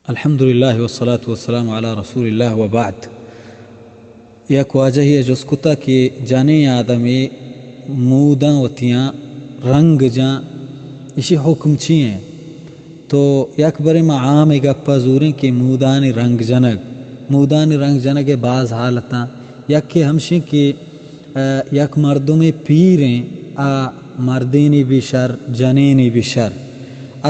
الحمدللہ والصلاة والسلام علی رسول اللہ وبعد. یک واجہ یہ جسکتا کہ جانے آدمی موداں وتیاں رنگ جاں اسی حکم چیئیں تو یک برے میں عام گپا زوریں کہ مودانی رنگ جنگ بعض حالتاں یک کہ ہمشیں کہ یک مردم پیریں مردینی بھی شر جنینی بھی شر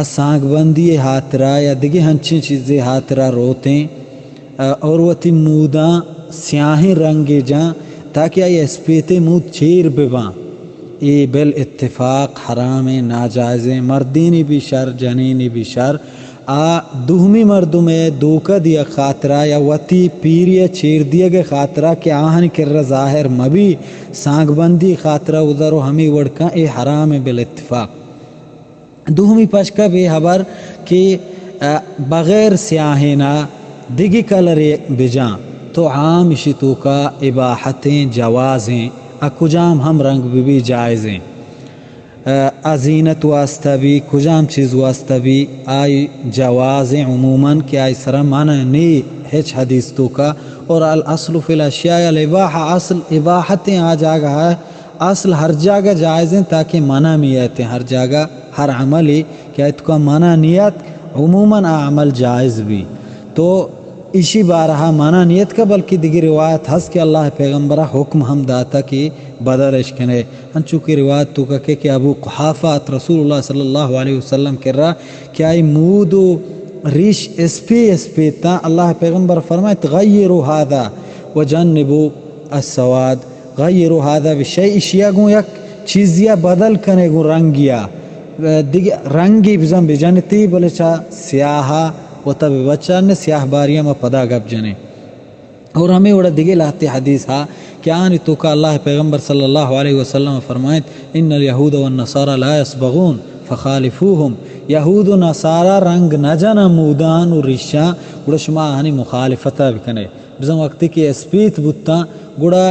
سانگ بندی ہاترا یا دیگے ہنچیں چیزیں ہاترا روتیں اور وتی موداں سیاہیں رنگے جاں تاکہ آئی اسپیتے مود چیر بباں. یہ بل اتفاق حرام ناجائزیں مردینی بھی شر جنینی بھی شر دوہمی مردم دوکہ دیا خاطرہ یا وتی پیری چیر دیا گے خاطرہ کہ آہن کر ظاہر مبی سانگ بندی خاطرہ ادھرو ہمیں وڑکاں اے حرام بل اتفاق. دوہمی پشکا بے خبر کہ بغیر سیاہینا دگی کلر بجاں تو عام شتو کا اباحتیں جوازیں کجام ہم رنگ بھی جائزیں ازینت واسطہ بھی کجام چیز واسطہ بھی آئی جوازیں عموماً کہ آئی سرا مانا نی ہچ حدیث تو کا. اور الاصل فی الاشیاء الاباحہ اصل اباحتیں آ جاگا ہے اصل ہر جگہ جائزیں تاکہ منع نیت ہر جگہ ہر عملی کیا تو کا منع نیت عموماً عمل جائز بھی تو اسی بارہا منع نیت کا بلکہ دیگر روایت ہس کہ اللہ پیغمبرہ حکم ہم داتا کہ بدل اشکنے انچوکی روایت تو کہ ابو قحافہ رسول اللہ صلی اللہ علیہ وسلم کر رہا کہ آئی مود و ریش اسپی تا اللہ پیغمبر فرمائے غیروا هذا وجنبوا السواد غیروا هذا بشیء اشیاء گو یک چیزیا بدل کنے گو رنگیا دیگر رنگی بزن بجنتی بلے چا سیاہا و تب بچہ نے سیاہ باریاں میں پدا گپ جنے. اور ہمیں وڑا دیگے لاتے حدیث ہا کہ آنی تو کا اللہ پیغمبر صلی اللہ علیہ وسلم فرمائے ان الیہود والنصارى لا يسبغون فخالفوهم یہود و نصارہ رنگ نجن مودان و ریشاں گوڑا شما آنی مخالفتا بکنے بزن وقتی کہ اسپیت بودتا گوڑا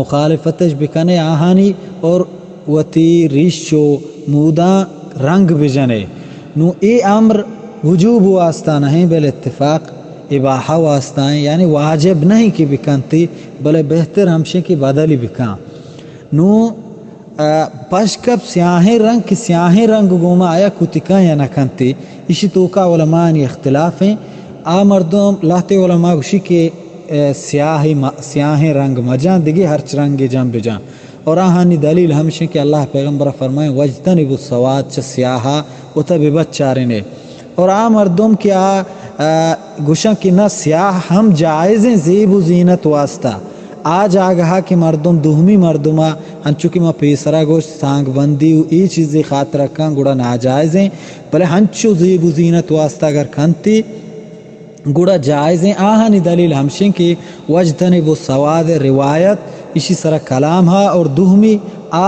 مخالفتش بکنے آہانی اور وتی ریشو مودان رنگ بجنے نو اے امر وجوب واسطہ نہیں بل اتفاق اباحہ واسطہ ہیں یعنی واجب نہیں کہ بکنتی بلے بہتر ہمشے کی بدلی بکاں. نو پشکب سیاہیں رنگ گوما آیا کتکاں یا نکنتی اسی توکا علماء اختلاف ہیں. مردم لاتے علماء گوشی کہ سیاہیں رنگ مجان دیگی ہرچ رنگ جان بجان اور آہانی دلیل ہمشے کہ اللہ پیغمبر فرمائیں وجتنبوا السواد چا سیاہا اتا ببچارنے. اور مردم کیا گوشن کی نہ سیاہ ہم جائزیں زیب و زینت واسطہ آج آگہا کہ مردم دوہمی مردمہ ہنچو کہ ما پیسرا گوشت سانگ بندی و ای چیزی خاطر رکھاں گوڑا ناجائزیں بلے ہنچو زیب و زینت واسطہ اگر کھنتی گوڑا جائزیں. آہنی دلیل ہمشن کی وجتنبوا السواد روایت اسی سرا کلام ہا اور دوہمی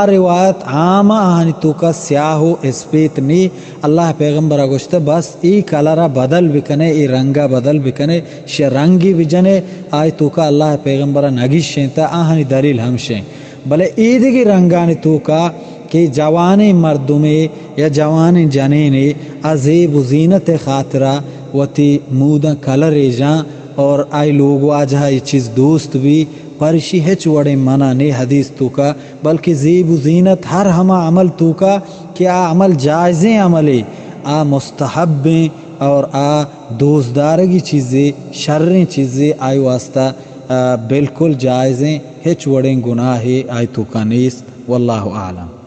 روایت عام آہنی تو کا سیاہو اسپیت نی اللہ پیغمبر گوشت بس ای کلرہ بدل بکنے ای رنگا بدل بکنے رنگی بجنے آئی تو کا اللہ پیغمبر نگیشیں تا آہنی دلیل ہمشیں. بلے ای دیگی رنگانی تو کا کہ جوانی مردمی یا جوانی جنینی عزیب و زینت خاطرہ وتی مودا کلر جاں اور آئی لوگو آجہا یہ چیز دوست بھی پرشی ہچ وڑے منع نہیں حدیث تو کا بلکہ زیب و زینت ہر ہما عمل تو کا کہ عمل جائزیں عملیں مستحبیں اور دوستدارگی چیزیں شریں چیزیں آئی واسطہ بالکل جائزیں ہچ وڑیں گناہ آئی تو کا نیست واللہ اعلم.